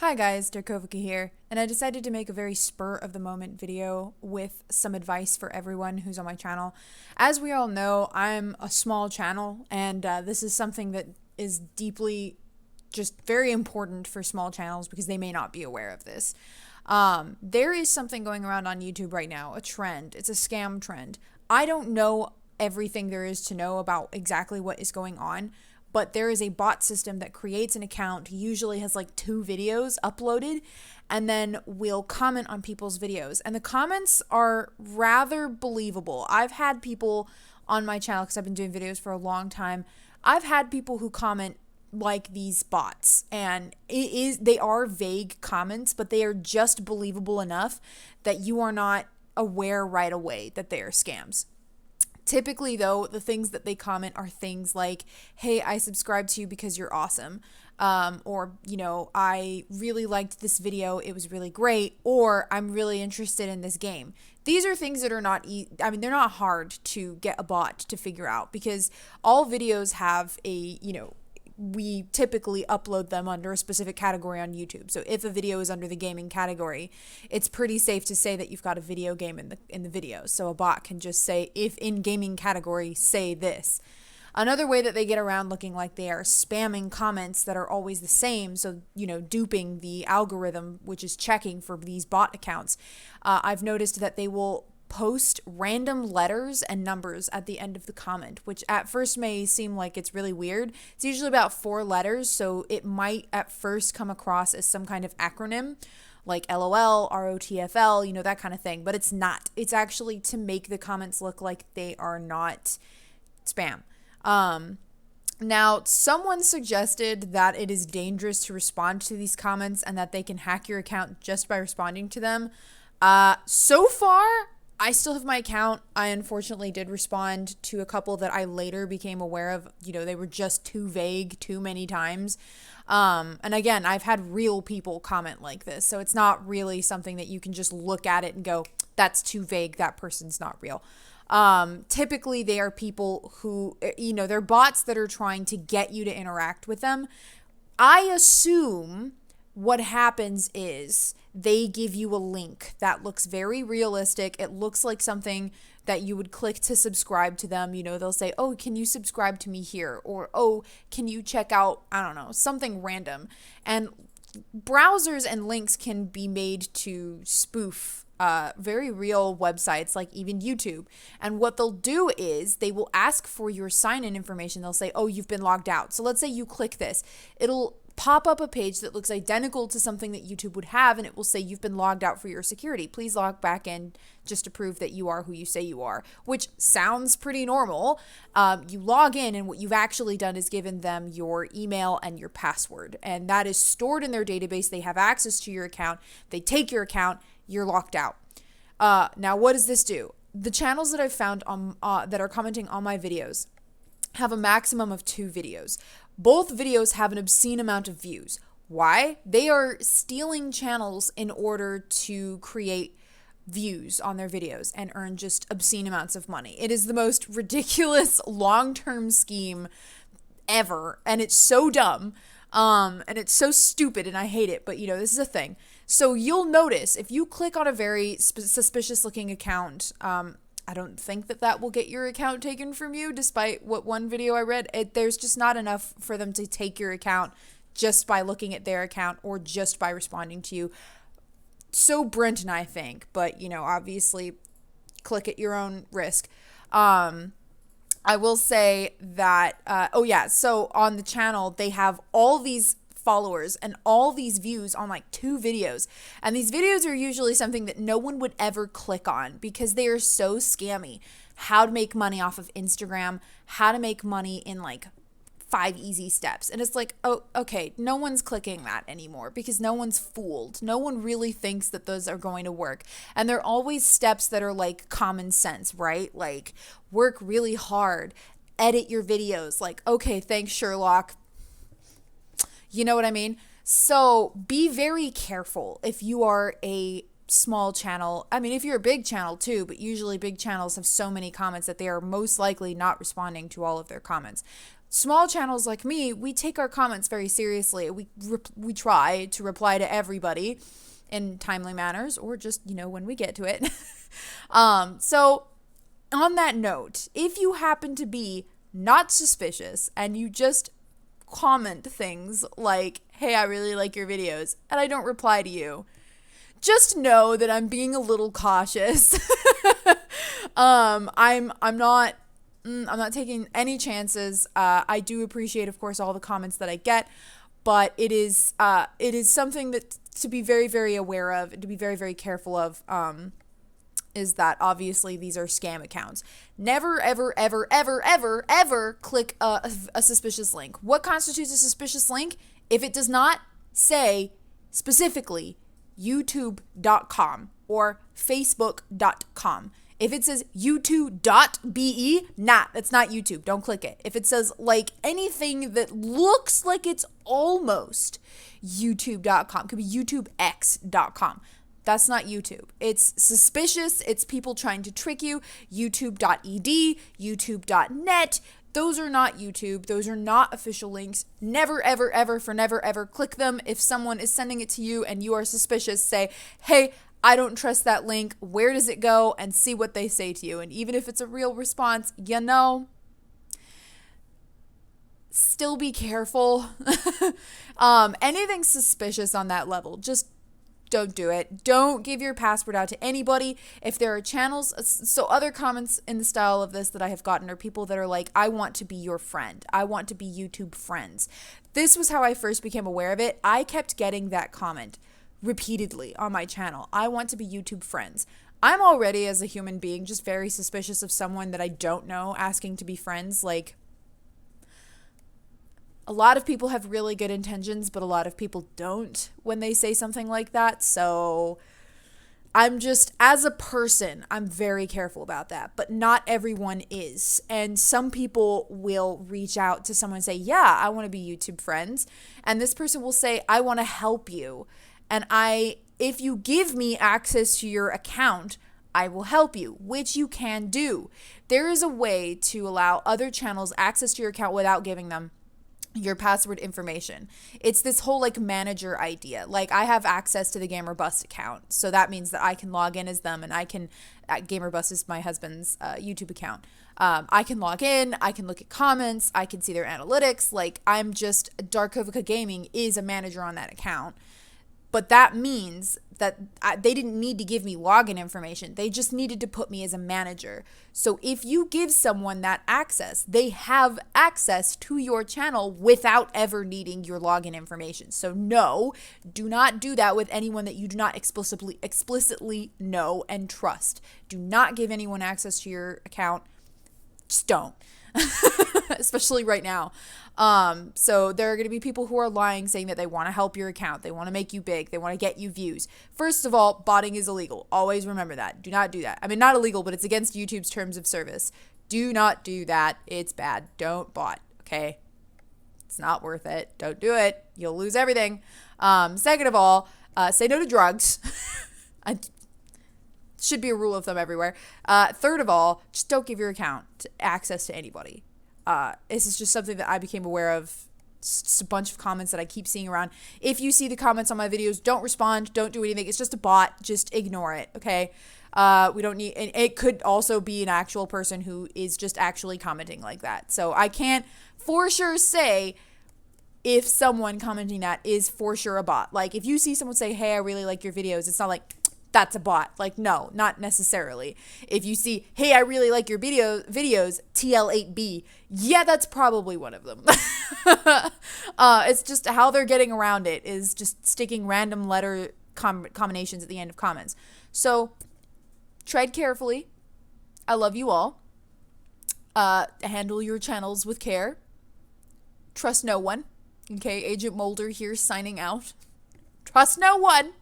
Hi guys, Darkovika here, and I decided to make a very spur of the moment video with some advice for everyone who's on my channel. As we all know, I'm a small channel, and this is something that is deeply just very important for small channels because they may not be aware of this. There is something going around on YouTube right now, a trend. It's a scam trend. I don't know everything there is to know about exactly what is going on, but there is a bot system that creates an account, usually has like 2 videos uploaded, and then will comment on people's videos. And the comments are rather believable. I've had people on my channel, because I've been doing videos for a long time, I've had people who comment like these bots, and they are vague comments, but they are just believable enough that you are not aware right away that they are scams. Typically, though, the things that they comment are things like, hey, I subscribed to you because you're awesome. Or, I really liked this video. It was really great. Or I'm really interested in this game. These are things that are not, they're not hard to get a bot to figure out because all videos have we typically upload them under a specific category on YouTube. So if a video is under the gaming category, it's pretty safe to say that you've got a video game in the video. So a bot can just say, if in gaming category, say this. Another way that they get around looking like they are spamming comments that are always the same, so, duping the algorithm, which is checking for these bot accounts. I've noticed that they will post random letters and numbers at the end of the comment, which at first may seem like it's really weird. It's usually about 4 letters, so it might at first come across as some kind of acronym like LOL, ROTFL, that kind of thing, but it's not. It's actually to make the comments look like they are not spam. Now, someone suggested that it is dangerous to respond to these comments and that they can hack your account just by responding to them. So far, I still have my account. I unfortunately did respond to a couple that I later became aware of. They were just too vague too many times. And again, I've had real people comment like this. So it's not really something that you can just look at it and go, that's too vague. That person's not real. Typically, they are people who, they're bots that are trying to get you to interact with them. I assume what happens is they give you a link that looks very realistic. It looks like something that you would click to subscribe to them. They'll say, oh, can you subscribe to me here? Or, oh, can you check out, I don't know, something random. And browsers and links can be made to spoof very real websites like even YouTube. And what they'll do is they will ask for your sign-in information. They'll say, oh, you've been logged out. So let's say you click this. It'll pop up a page that looks identical to something that YouTube would have, and it will say you've been logged out for your security. Please log back in just to prove that you are who you say you are, which sounds pretty normal. You log in, and what you've actually done is given them your email and your password, and that is stored in their database. They have access to your account. They take your account. You're locked out. Now, what does this do? The channels that I've found on that are commenting on my videos have a maximum of 2 videos. Both videos have an obscene amount of views. Why? They are stealing channels in order to create views on their videos and earn just obscene amounts of money. It is the most ridiculous long-term scheme ever, and it's so dumb, and it's so stupid, and I hate it, but this is a thing. So you'll notice if you click on a very suspicious looking account, I don't think that will get your account taken from you, despite what one video I read. There's just not enough for them to take your account just by looking at their account or just by responding to you. So Brent and I think, but obviously click at your own risk. I will say that, so on the channel, they have all these followers and all these views on like 2 videos, and these videos are usually something that no one would ever click on because they are so scammy. How to make money off of Instagram, how to make money in like 5 easy steps, and it's like, oh, okay, no one's clicking that anymore because no one's fooled. No one really thinks that those are going to work, and they're always steps that are like common sense, right? Like work really hard, edit your videos, like, okay, thanks Sherlock. You know what I mean? So be very careful if you are a small channel. I mean, if you're a big channel too, but usually big channels have so many comments that they are most likely not responding to all of their comments. Small channels like me, we take our comments very seriously. We try to reply to everybody in timely manners, or just, when we get to it. So on that note, if you happen to be not suspicious and you just comment things like, hey, I really like your videos, and I don't reply to you, just know that I'm being a little cautious. I'm not taking any chances. I do appreciate, of course, all the comments that I get, but it is something that to be very, very aware of, to be very, very careful of, is that obviously these are scam accounts. Never, ever, ever, ever, ever, ever click a suspicious link. What constitutes a suspicious link? If it does not say specifically youtube.com or facebook.com. If it says youtube.be, that's not YouTube. Don't click it. If it says like anything that looks like it's almost youtube.com, could be youtubex.com. That's not YouTube. It's suspicious. It's people trying to trick you. youtube.ed, youtube.net. Those are not YouTube. Those are not official links. Never, ever, ever, for never, ever click them. If someone is sending it to you and you are suspicious, say, hey, I don't trust that link. Where does it go? And see what they say to you. And even if it's a real response, still be careful. Anything suspicious on that level, just don't do it. Don't give your password out to anybody. If there are channels, so other comments in the style of this that I have gotten are people that are like, I want to be your friend. I want to be YouTube friends. This was how I first became aware of it. I kept getting that comment repeatedly on my channel. I want to be YouTube friends. I'm already, as a human being, just very suspicious of someone that I don't know asking to be friends. Like, a lot of people have really good intentions, but a lot of people don't when they say something like that. So I'm just, as a person, I'm very careful about that, but not everyone is. And some people will reach out to someone and say, yeah, I want to be YouTube friends. And this person will say, I want to help you. And if you give me access to your account, I will help you, which you can do. There is a way to allow other channels access to your account without giving them your password information. It's this whole like manager idea. Like, I have access to the GamerBust account, so that means that I can log in as them, and I can, GamerBust is my husband's YouTube account. I can log in, I can look at comments, I can see their analytics. Like, Darkovika Gaming is a manager on that account. But that means that they didn't need to give me login information. They just needed to put me as a manager. So if you give someone that access, they have access to your channel without ever needing your login information. So no, do not do that with anyone that you do not explicitly know and trust. Do not give anyone access to your account. Just don't. Especially right now. So there are going to be people who are lying, saying that they want to help your account. They want to make you big. They want to get you views. First of all, botting is illegal. Always remember that. Do not do that. I mean, not illegal, but it's against YouTube's terms of service. Do not do that. It's bad. Don't bot. Okay. It's not worth it. Don't do it. You'll lose everything. Second of all, say no to drugs. Should be a rule of thumb everywhere. Third of all, just don't give your account access to anybody. This is just something that I became aware of. Just a bunch of comments that I keep seeing around. If you see the comments on my videos, don't respond. Don't do anything. It's just a bot. Just ignore it. Okay. We don't need, and it could also be an actual person who is just actually commenting like that. So I can't for sure say if someone commenting that is for sure a bot. Like, if you see someone say, hey, I really like your videos, it's not like, that's a bot. Like, no, not necessarily. If you see, hey, I really like your videos, TL8B, yeah, that's probably one of them. It's just how they're getting around it is just sticking random letter combinations at the end of comments. So tread carefully. I love you all. Handle your channels with care. Trust no one. Okay, Agent Mulder here signing out. Trust no one.